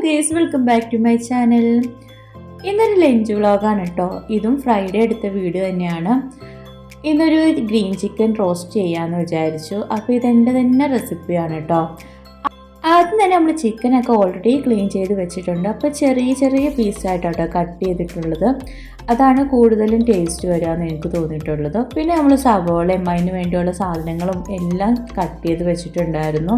Guys, welcome back to my channel. ഇന്നൊരു lunch വ്ളോഗാണ് കേട്ടോ. ഇതും ഫ്രൈഡേ എടുത്ത വീഡിയോ തന്നെയാണ്. ഇന്നൊരു ഗ്രീൻ ചിക്കൻ റോസ്റ്റ് ചെയ്യാമെന്ന് വിചാരിച്ചു. അപ്പോൾ ഇതെൻ്റെ തന്നെ റെസിപ്പിയാണ് കേട്ടോ. ആദ്യം തന്നെ നമ്മൾ ചിക്കനൊക്കെ ഓൾറെഡി ക്ലീൻ ചെയ്ത് വെച്ചിട്ടുണ്ട്. അപ്പോൾ ചെറിയ ചെറിയ പീസായിട്ടോ കട്ട് ചെയ്തിട്ടുള്ളത്. അതാണ് കൂടുതലും ടേസ്റ്റ് വരികയെന്ന് എനിക്ക് തോന്നിയിട്ടുള്ളത്. പിന്നെ നമ്മൾ സവോളയും അതിന് വേണ്ടിയുള്ള സാധനങ്ങളും എല്ലാം കട്ട് ചെയ്ത് വെച്ചിട്ടുണ്ടായിരുന്നു.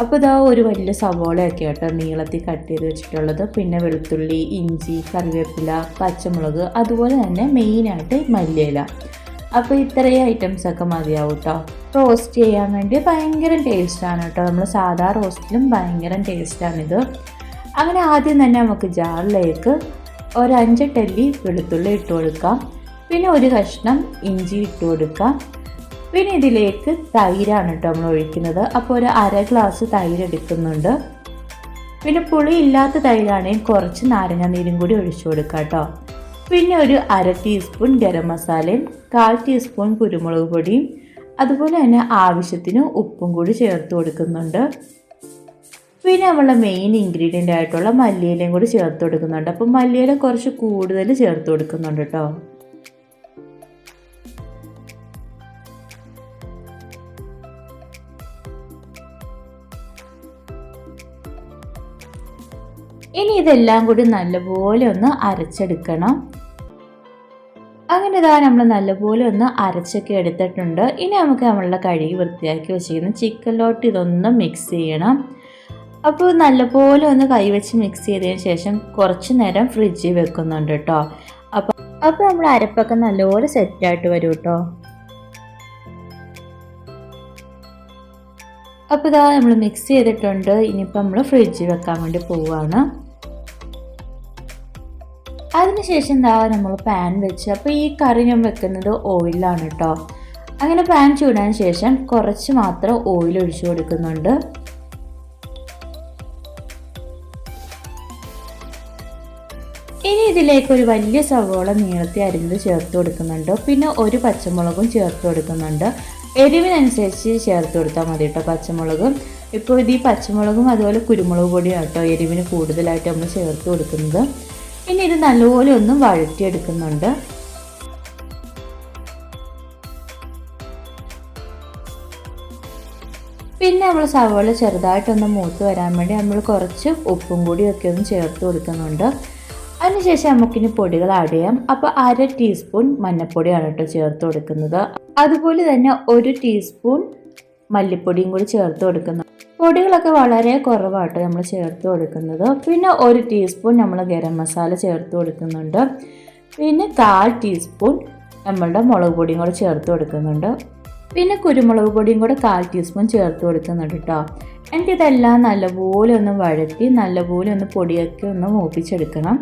അപ്പോൾ ഇതാ ഒരു വലിയ സവോളയൊക്കെ കേട്ടോ നീളത്തിൽ കട്ട് ചെയ്ത് വെച്ചിട്ടുള്ളത്. പിന്നെ വെളുത്തുള്ളി, ഇഞ്ചി, കറിവേപ്പില, പച്ചമുളക്, അതുപോലെ തന്നെ മെയിനായിട്ട് മല്ലിയില. അപ്പോൾ ഇത്രയും ഐറ്റംസൊക്കെ മതിയാവും കേട്ടോ. റോസ്റ്റ് ചെയ്യാൻ വേണ്ടി ഭയങ്കര ടേസ്റ്റാണ് കേട്ടോ. നമ്മൾ സാധാ റോസ്റ്റിലും ഭയങ്കര ടേസ്റ്റാണിത്. അങ്ങനെ ആദ്യം തന്നെ നമുക്ക് ജാറിലേക്ക് ഒരു 5 ടെല്ലി വെളുത്തുള്ളി ഇട്ട് കൊടുക്കാം. പിന്നെ ഒരു കഷ്ണം ഇഞ്ചി ഇട്ട് കൊടുക്കാം. പിന്നെ ഇതിലേക്ക് തൈരാണ് കേട്ടോ നമ്മൾ ഒഴിക്കുന്നത്. അപ്പോൾ ഒരു 1/2 ഗ്ലാസ് തൈര് എടുക്കുന്നുണ്ട്. പിന്നെ പുളി ഇല്ലാത്ത തൈരാണെങ്കിൽ കുറച്ച് നാരങ്ങ നീരും കൂടി ഒഴിച്ചു കൊടുക്കാം കേട്ടോ. പിന്നെ ഒരു 1/2 ടീസ്പൂൺ ഗരം മസാലയും 1/4 ടീസ്പൂൺ കുരുമുളക് പൊടിയും അതുപോലെ തന്നെ ആവശ്യത്തിന് ഉപ്പും കൂടി ചേർത്ത് കൊടുക്കുന്നുണ്ട്. പിന്നെ നമ്മളുടെ മെയിൻ ഇൻഗ്രീഡിയൻ്റ് ആയിട്ടുള്ള മല്ലിയിലയും കൂടി ചേർത്ത് കൊടുക്കുന്നുണ്ട്. അപ്പോൾ മല്ലിയില കുറച്ച് കൂടുതൽ ചേർത്ത് കൊടുക്കുന്നുണ്ട് കേട്ടോ. ഇനി ഇതെല്ലാം കൂടി നല്ലപോലെ ഒന്ന് അരച്ചെടുക്കണം. അങ്ങനെ ഇതാ നമ്മൾ നല്ലപോലെ ഒന്ന് അരച്ചൊക്കെ എടുത്തിട്ടുണ്ട്. ഇനി നമുക്ക് നമ്മളുടെ കഴുകി വൃത്തിയാക്കി വെച്ചിരിക്കുന്ന ചിക്കനിലോട്ട് ഇതൊന്ന് മിക്സ് ചെയ്യണം. അപ്പോൾ നല്ലപോലെ ഒന്ന് കൈവച്ച് മിക്സ് ചെയ്തതിന് ശേഷം കുറച്ച് നേരം ഫ്രിഡ്ജിൽ വെക്കുന്നുണ്ട് കേട്ടോ. അപ്പോൾ നമ്മൾ അരപ്പൊക്കെ നല്ലപോലെ സെറ്റായിട്ട് വരും കേട്ടോ. അപ്പോൾ ഇതാ നമ്മൾ മിക്സ് ചെയ്തിട്ടുണ്ട്. ഇനിയിപ്പോൾ നമ്മൾ ഫ്രിഡ്ജിൽ വെക്കാൻ വേണ്ടി പോവുകയാണ്. അതിനുശേഷം എന്താ നമ്മൾ പാൻ വെച്ച്, അപ്പോൾ ഈ കറി ഞാൻ വെക്കുന്നത് ഓയിലാണ് കേട്ടോ. അങ്ങനെ പാൻ ചൂടാൻ ശേഷം കുറച്ച് മാത്രം ഓയിൽ ഒഴിച്ചു കൊടുക്കുന്നുണ്ട്. ഇനി ഇതിലേക്ക് ഒരു വലിയ സവോള നീളത്തി അരിഞ്ഞത് ചേർത്ത് കൊടുക്കുന്നുണ്ട്. പിന്നെ ഒരു പച്ചമുളകും ചേർത്ത് കൊടുക്കുന്നുണ്ട്. എരിവിനനുസരിച്ച് ചേർത്ത് കൊടുത്താൽ മതി കേട്ടോ പച്ചമുളക്. ഇപ്പോൾ ഇത് ഈ പച്ചമുളകും അതുപോലെ കുരുമുളക് പൊടിയും കേട്ടോ എരിവിന് കൂടുതലായിട്ട് നമ്മൾ ചേർത്ത് കൊടുക്കുന്നത്. ഇനി ഇത് നല്ലപോലെ ഒന്ന് വഴറ്റിയെടുക്കുന്നുണ്ട്. പിന്നെ നമ്മൾ സവോള ചെറുതായിട്ടൊന്ന് മൂത്ത് വരാൻ വേണ്ടി നമ്മൾ കുറച്ച് ഉപ്പും കൂടിയൊക്കെ ഒന്ന് ചേർത്ത് കൊടുക്കുന്നുണ്ട്. അതിനുശേഷം നമുക്കിനി പൊടികൾ ആഡ് ചെയ്യാം. അപ്പോൾ 1/2 ടീസ്പൂൺ മഞ്ഞൾപ്പൊടിയാണ് കേട്ടോ ചേർത്ത് കൊടുക്കുന്നത്. അതുപോലെ തന്നെ 1 ടീസ്പൂൺ മല്ലിപ്പൊടിയും കൂടി ചേർത്ത് കൊടുക്കുന്നു. പൊടികളൊക്കെ വളരെ കുറവായിട്ട് നമ്മൾ ചേർത്ത് കൊടുക്കുന്നത്. പിന്നെ 1 ടീസ്പൂൺ നമ്മൾ ഗരം മസാല ചേർത്ത് കൊടുക്കുന്നുണ്ട്. പിന്നെ 1/4 ടീസ്പൂൺ നമ്മളുടെ മുളക് പൊടിയും കൂടെ ചേർത്ത് കൊടുക്കുന്നുണ്ട്. പിന്നെ കുരുമുളക് പൊടിയും കൂടെ 1/4 ടീസ്പൂൺ ചേർത്ത് കൊടുക്കുന്നുണ്ട് കേട്ടോ. എനിക്കിതെല്ലാം നല്ലപോലെ ഒന്ന് വഴറ്റി നല്ലപോലെ ഒന്ന് പൊടിയൊക്കെ ഒന്ന് മൂപ്പിച്ചെടുക്കണം.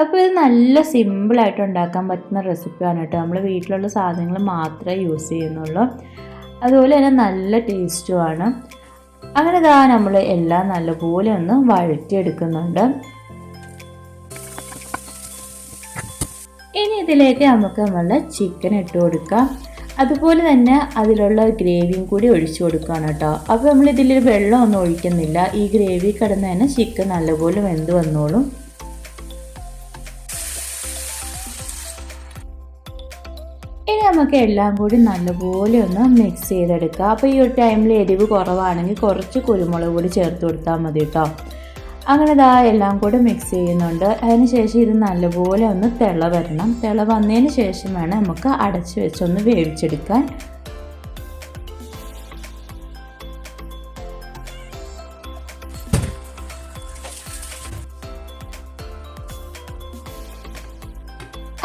അപ്പോൾ ഇത് നല്ല സിമ്പിളായിട്ട് ഉണ്ടാക്കാൻ പറ്റുന്ന റെസിപ്പിയാണ് കേട്ടോ. നമ്മൾ വീട്ടിലുള്ള സാധനങ്ങൾ മാത്രമേ യൂസ് ചെയ്യുന്നുള്ളൂ. അതുപോലെ തന്നെ നല്ല ടേസ്റ്റുമാണ്. അങ്ങനെ ഇതാ നമ്മൾ എല്ലാം നല്ലപോലെ ഒന്ന് വഴറ്റിയെടുക്കുന്നുണ്ട്. ഇനി ഇതിലേക്ക് നമുക്ക് നമ്മളുടെ ചിക്കൻ ഇട്ട് കൊടുക്കാം. അതുപോലെ തന്നെ അതിലുള്ള ഗ്രേവിയും കൂടി ഒഴിച്ചു കൊടുക്കുകയാണ് കേട്ടോ. അപ്പോൾ നമ്മൾ ഇതിൽ വെള്ളമൊന്നും ഒഴിക്കുന്നില്ല. ഈ ഗ്രേവി കിടന്ന് തന്നെ ചിക്കൻ നല്ലപോലെ വെന്ത് വന്നോളും. ഇനി നമുക്ക് എല്ലാം കൂടി നല്ലപോലെ ഒന്ന് മിക്സ് ചെയ്തെടുക്കാം. അപ്പോൾ ഈ ഒരു ടൈമിൽ എരിവ് കുറവാണെങ്കിൽ കുറച്ച് കുരുമുളക് പൊടി ചേർത്ത് കൊടുത്താൽ മതി കേട്ടോ. അങ്ങനെ ഇതാ എല്ലാം കൂടി മിക്സ് ചെയ്യുന്നുണ്ട്. അതിനുശേഷം ഇത് നല്ലപോലെ ഒന്ന് തിള വരണം. തിള വന്നതിന് ശേഷം വേണം നമുക്ക് അടച്ച് വെച്ചൊന്ന് വേവിച്ചെടുക്കാൻ.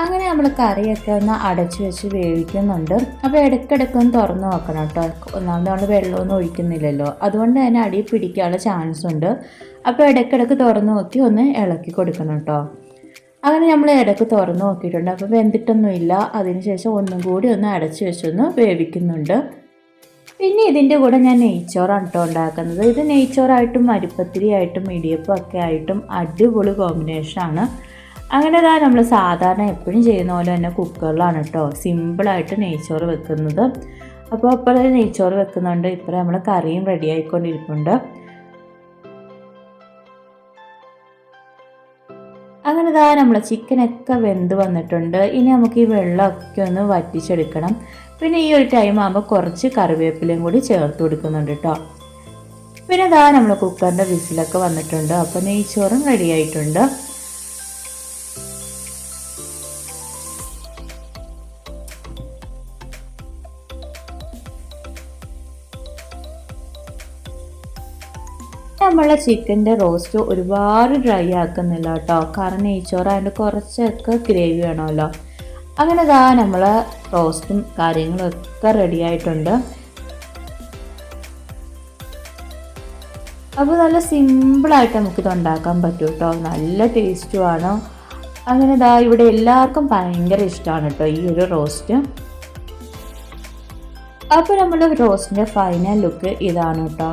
അങ്ങനെ നമ്മൾ കറിയൊക്കെ ഒന്ന് അടച്ചു വെച്ച് വേവിക്കുന്നുണ്ട്. അപ്പോൾ ഇടയ്ക്കിടയ്ക്കൊന്ന് തുറന്ന് നോക്കണം കേട്ടോ. ഒന്നാമത് നമ്മൾ വെള്ളമൊന്നും ഒഴിക്കുന്നില്ലല്ലോ, അതുകൊണ്ട് തന്നെ അടി പിടിക്കാനുള്ള ചാൻസ് ഉണ്ട്. അപ്പോൾ ഇടയ്ക്കിടയ്ക്ക് തുറന്ന് നോക്കി ഒന്ന് ഇളക്കി കൊടുക്കണം കേട്ടോ. അങ്ങനെ നമ്മൾ ഇടയ്ക്ക് തുറന്ന് നോക്കിയിട്ടുണ്ട്. അപ്പോൾ വെന്തിട്ടൊന്നുമില്ല. അതിനുശേഷം ഒന്നും കൂടി ഒന്ന് അടച്ചു വെച്ചൊന്ന് വേവിക്കുന്നുണ്ട്. പിന്നെ ഇതിൻ്റെ കൂടെ ഞാൻ നെയ്ച്ചോറാണ് കേട്ടോ ഉണ്ടാക്കുന്നത്. ഇത് നെയ്ച്ചോറായിട്ടും അരിപ്പത്തിരി ആയിട്ടും ഇടിയപ്പം ഒക്കെ ആയിട്ടും അടിപൊളി കോമ്പിനേഷനാണ്. അങ്ങനെ ഇതാ നമ്മൾ സാധാരണ എപ്പോഴും ചെയ്യുന്ന പോലെ തന്നെ കുക്കറിലാണ് കേട്ടോ സിമ്പിളായിട്ട് നെയ്ച്ചോറ് വെക്കുന്നത്. അപ്പോൾ ഇപ്പോൾ നെയ്ച്ചോറ് വെക്കുന്നുണ്ട്. ഇപ്പോൾ നമ്മൾ കറിയും റെഡി ആയിക്കൊണ്ടിരിക്കുന്നുണ്ട്. അങ്ങനെ ഇതാ നമ്മളെ ചിക്കനൊക്കെ വെന്ത് വന്നിട്ടുണ്ട്. ഇനി നമുക്ക് ഈ വെള്ളമൊക്കെ ഒന്ന് വറ്റിച്ചെടുക്കണം. പിന്നെ ഈ ഒരു ടൈം ആകുമ്പോൾ കുറച്ച് കറിവേപ്പിലയും കൂടി ചേർത്ത് കൊടുക്കുന്നുണ്ട് കേട്ടോ. പിന്നെ ഇതാ നമ്മൾ കുക്കറിൻ്റെ വിസിലൊക്കെ വന്നിട്ടുണ്ട്. അപ്പോൾ നെയ്ച്ചോറും റെഡി ആയിട്ടുണ്ട്. നമ്മളെ ചിക്കൻ്റെ റോസ്റ്റ് ഒരുപാട് ഡ്രൈ ആക്കുന്നില്ല കേട്ടോ. കാരണം നെയ്ച്ചോറായതുകൊണ്ട് കുറച്ചൊക്കെ ഗ്രേവി വേണമല്ലോ. അങ്ങനെ ഇതാ നമ്മൾ റോസ്റ്റും കാര്യങ്ങളും ഒക്കെ റെഡി ആയിട്ടുണ്ട്. അപ്പോൾ നല്ല സിമ്പിളായിട്ട് നമുക്കിത് ഉണ്ടാക്കാൻ പറ്റും കേട്ടോ. നല്ല ടേസ്റ്റുമാണ്. അങ്ങനെ ഇതാ ഇവിടെ എല്ലാവർക്കും ഭയങ്കര ഇഷ്ടമാണ് കേട്ടോ ഈ ഒരു റോസ്റ്റ്. അപ്പോൾ നമ്മൾ റോസ്റ്റിൻ്റെ ഫൈനൽ ലുക്ക് ഇതാണ് കേട്ടോ.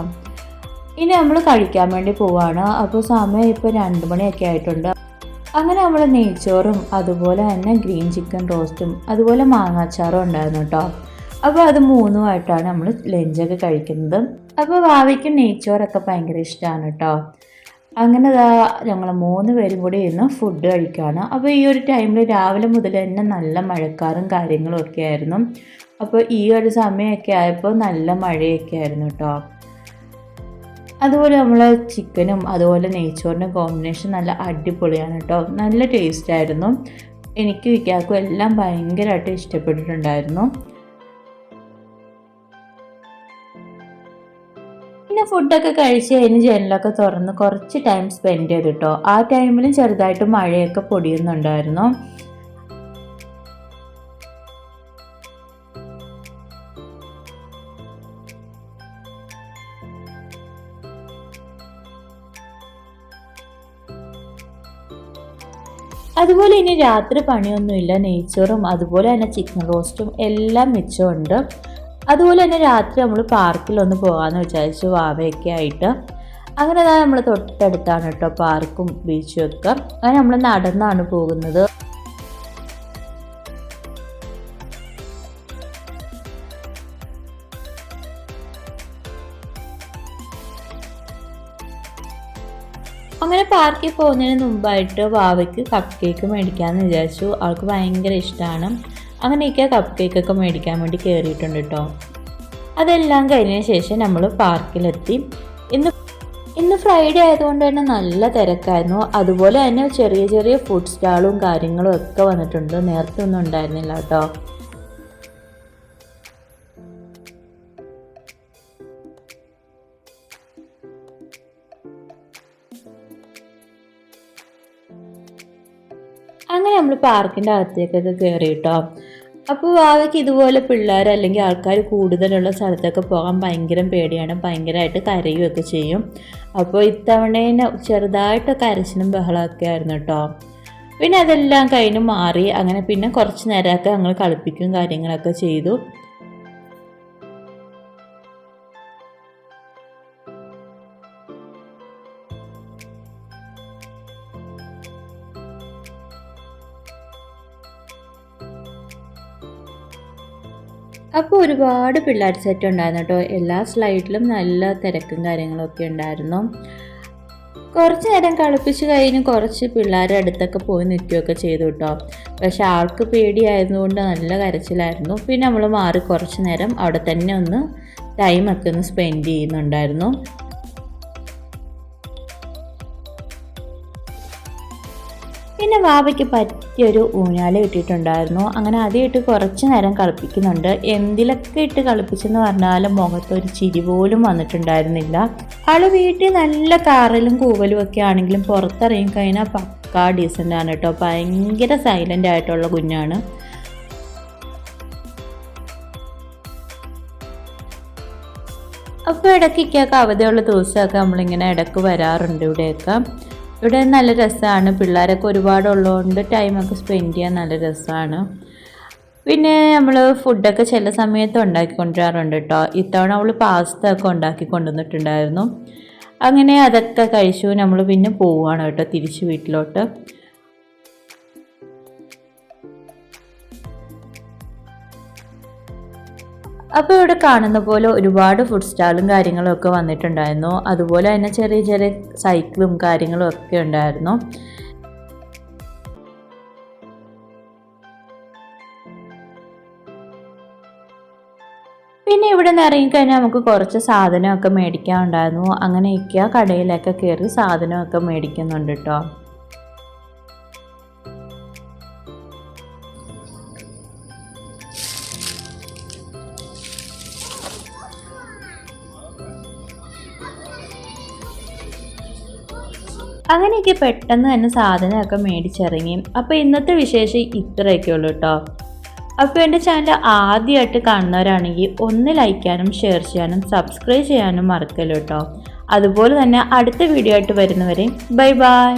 ഇനി നമ്മൾ കഴിക്കാൻ വേണ്ടി പോവാണ്. അപ്പോൾ സമയം ഇപ്പോൾ 2 മണിയൊക്കെ ആയിട്ടുണ്ട്. അങ്ങനെ നമ്മൾ നെയ്ച്ചോറും അതുപോലെ തന്നെ ഗ്രീൻ ചിക്കൻ റോസ്റ്റും അതുപോലെ മാങ്ങാച്ചാറും ഉണ്ടായിരുന്നു കേട്ടോ. അപ്പോൾ അത് 3ഉമായിട്ടാണ് നമ്മൾ ലഞ്ചൊക്കെ കഴിക്കുന്നത്. അപ്പോൾ ഭാവിക്ക് നെയ്ച്ചോറൊക്കെ ഭയങ്കര ഇഷ്ടമാണ് കേട്ടോ. അങ്ങനെ ഞങ്ങൾ 3 പേരും കൂടി ഇന്ന് ഫുഡ് കഴിക്കുകയാണ്. അപ്പോൾ ഈ ഒരു ടൈമിൽ രാവിലെ മുതൽ തന്നെ നല്ല മഴക്കാറും കാര്യങ്ങളും ഒക്കെ ആയിരുന്നു. അപ്പോൾ ഈ ഒരു സമയമൊക്കെ ആയപ്പോൾ നല്ല മഴയൊക്കെ ആയിരുന്നു കേട്ടോ. അതുപോലെ നമ്മൾ ചിക്കനും അതുപോലെ നെയ്ച്ചോറിൻ്റെ കോമ്പിനേഷൻ നല്ല അടിപൊളിയാണ് കേട്ടോ. നല്ല ടേസ്റ്റായിരുന്നു. എനിക്ക് വിക്കാക്കും എല്ലാം ഭയങ്കരമായിട്ട് ഇഷ്ടപ്പെട്ടിട്ടുണ്ടായിരുന്നു. പിന്നെ ഫുഡൊക്കെ കഴിച്ച് കഴിഞ്ഞ് ജനലൊക്കെ തുറന്ന് കുറച്ച് ടൈം സ്പെൻഡ് ചെയ്തു കേട്ടോ. ആ ടൈമിലും ചെറുതായിട്ട് മഴയൊക്കെ പൊടിയുന്നുണ്ടായിരുന്നു. അതുപോലെ ഇനി രാത്രി പണിയൊന്നുമില്ല. നെയ്ച്ചോറും അതുപോലെ തന്നെ ചിക്കൻ റോസ്റ്റും എല്ലാം മിച്ചമുണ്ട്. അതുപോലെ തന്നെ രാത്രി നമ്മൾ പാർക്കിലൊന്ന് പോകാമെന്ന് വിചാരിച്ചു വാവയൊക്കെ ആയിട്ട്. അങ്ങനെ നമ്മൾ തൊട്ടടുത്താണ് കേട്ടോ പാർക്കും ബീച്ചും ഒക്കെ. അങ്ങനെ നമ്മൾ നടന്നാണ് പോകുന്നത്. അങ്ങനെ പാർക്കിൽ പോകുന്നതിന് മുമ്പായിട്ട് വാവയ്ക്ക് കപ്പ് കേക്ക് മേടിക്കാമെന്ന് വിചാരിച്ചു. അവൾക്ക് ഭയങ്കര ഇഷ്ടമാണ്. അങ്ങനെയൊക്കെ കപ്പ് കേക്കൊക്കെ മേടിക്കാൻ വേണ്ടി കയറിയിട്ടുണ്ട് കേട്ടോ. അതെല്ലാം കഴിഞ്ഞതിന് ശേഷം നമ്മൾ പാർക്കിലെത്തി. ഇന്ന് ഫ്രൈഡേ ആയതുകൊണ്ട് തന്നെ നല്ല തിരക്കായിരുന്നു. അതുപോലെ തന്നെ ചെറിയ ചെറിയ ഫുഡ് സ്റ്റാളും കാര്യങ്ങളും ഒക്കെ വന്നിട്ടുണ്ട്. നേരത്തെ ഒന്നും ഉണ്ടായിരുന്നില്ല കേട്ടോ. അങ്ങനെ നമ്മൾ പാർക്കിൻ്റെ അകത്തേക്കൊക്കെ കയറി കേട്ടോ. അപ്പോൾ വാവയ്ക്ക് ഇതുപോലെ പിള്ളേർ അല്ലെങ്കിൽ ആൾക്കാർ കൂടുതലുള്ള സ്ഥലത്തൊക്കെ പോകാൻ ഭയങ്കര പേടിയാണ്. ഭയങ്കരമായിട്ട് കരയുകയൊക്കെ ചെയ്യും. അപ്പോൾ ഇത്തവണേനെ ചെറുതായിട്ട് കരച്ചിലും ബഹളമൊക്കെ ആയിരുന്നു കേട്ടോ. പിന്നെ അതെല്ലാം കഴിഞ്ഞ് മാറി. അങ്ങനെ പിന്നെ കുറച്ച് നേരമൊക്കെ ഞങ്ങൾ കളിപ്പിക്കും കാര്യങ്ങളൊക്കെ ചെയ്തു. അപ്പോൾ ഒരുപാട് പിള്ളേർ സെറ്റ് ഉണ്ടായിരുന്നു കേട്ടോ. എല്ലാ സ്ലൈഡിലും നല്ല തിരക്കും കാര്യങ്ങളൊക്കെ ഉണ്ടായിരുന്നു. കുറച്ച് നേരം കളിപ്പിച്ച് കഴിഞ്ഞ് കുറച്ച് പിള്ളേരുടെ അടുത്തൊക്കെ പോയി നിൽക്കുകയൊക്കെ ചെയ്തു കേട്ടോ. പക്ഷെ ആൾക്ക് പേടിയായതുകൊണ്ട് നല്ല കരച്ചിലായിരുന്നു. പിന്നെ നമ്മൾ മാറി കുറച്ച് നേരം അവിടെ തന്നെ ഒന്ന് ടൈമൊക്കെ ഒന്ന് സ്പെൻഡ് ചെയ്യുന്നുണ്ടായിരുന്നു. പിന്നെ വാവയ്ക്ക് പറ്റിയൊരു ഊഞ്ഞാല ഇട്ടിട്ടുണ്ടായിരുന്നു. അങ്ങനെ അതിട്ട് കുറച്ച് നേരം കളിപ്പിക്കുന്നുണ്ട്. എന്തിലൊക്കെ ഇട്ട് കളിപ്പിച്ചെന്ന് പറഞ്ഞാലും മുഖത്തൊരു ചിരി പോലും വന്നിട്ടുണ്ടായിരുന്നില്ല. ആള് വീട്ടിൽ നല്ല കാറലും കൂവലും ഒക്കെ ആണെങ്കിലും പുറത്തിറങ്ങി കഴിഞ്ഞാൽ പക്കാ ഡീസൻ്റ് ആണ് കേട്ടോ. ഭയങ്കര സൈലൻ്റ് ആയിട്ടുള്ള കുഞ്ഞാണ്. അപ്പോൾ ഇടയ്ക്കൊക്കെ അവധിയുള്ള ദിവസമൊക്കെ നമ്മളിങ്ങനെ ഇടയ്ക്ക് വരാറുണ്ട് ഇവിടെയൊക്കെ. ഇവിടെ നല്ല രസമാണ്. പിള്ളേരൊക്കെ ഒരുപാടുള്ളതുകൊണ്ട് ടൈമൊക്കെ സ്പെൻഡ് ചെയ്യാൻ നല്ല രസമാണ്. പിന്നെ നമ്മൾ ഫുഡൊക്കെ ചില സമയത്ത് ഉണ്ടാക്കിക്കൊണ്ടുവരാറുണ്ട് കേട്ടോ. ഇത്തവണ അവൾ പാസ്ത ഒക്കെ ഉണ്ടാക്കി കൊണ്ടുവന്നിട്ടുണ്ടായിരുന്നു. അങ്ങനെ അതൊക്കെ കഴിച്ചു. നമ്മൾ പിന്നെ പോവുകയാണ് കേട്ടോ തിരിച്ച് വീട്ടിലോട്ട്. അപ്പോൾ ഇവിടെ കാണുന്ന പോലെ ഒരുപാട് ഫുഡ് സ്റ്റാളും കാര്യങ്ങളും ഒക്കെ വന്നിട്ടുണ്ടായിരുന്നു. അതുപോലെ തന്നെ ചെറിയ ചെറിയ സൈക്കിളും കാര്യങ്ങളും ഒക്കെ ഉണ്ടായിരുന്നു. പിന്നെ ഇവിടെ നിന്ന് ഇറങ്ങിക്കഴിഞ്ഞാൽ നമുക്ക് കുറച്ച് സാധനമൊക്കെ മേടിക്കാനുണ്ടായിരുന്നു. അങ്ങനെയൊക്കെ കടയിലൊക്കെ കയറി സാധനമൊക്കെ മേടിക്കുന്നുണ്ട് കേട്ടോ. അങ്ങനെയൊക്കെ പെട്ടെന്ന് തന്നെ സാധനമൊക്കെ മേടിച്ചിറങ്ങി. അപ്പോൾ ഇന്നത്തെ വിശേഷം ഇത്രയൊക്കെ ഉള്ളൂ കേട്ടോ. അപ്പോൾ എൻ്റെ ചാനൽ ആദ്യമായിട്ട് കാണുന്നവരാണെങ്കിൽ ഒന്ന് ലൈക്ക് ചെയ്യാനും ഷെയർ ചെയ്യാനും സബ്സ്ക്രൈബ് ചെയ്യാനും മറക്കല്ലോ കേട്ടോ. അതുപോലെ തന്നെ അടുത്ത വീഡിയോ ആയിട്ട് വരുന്നവരെ ബൈ ബൈ.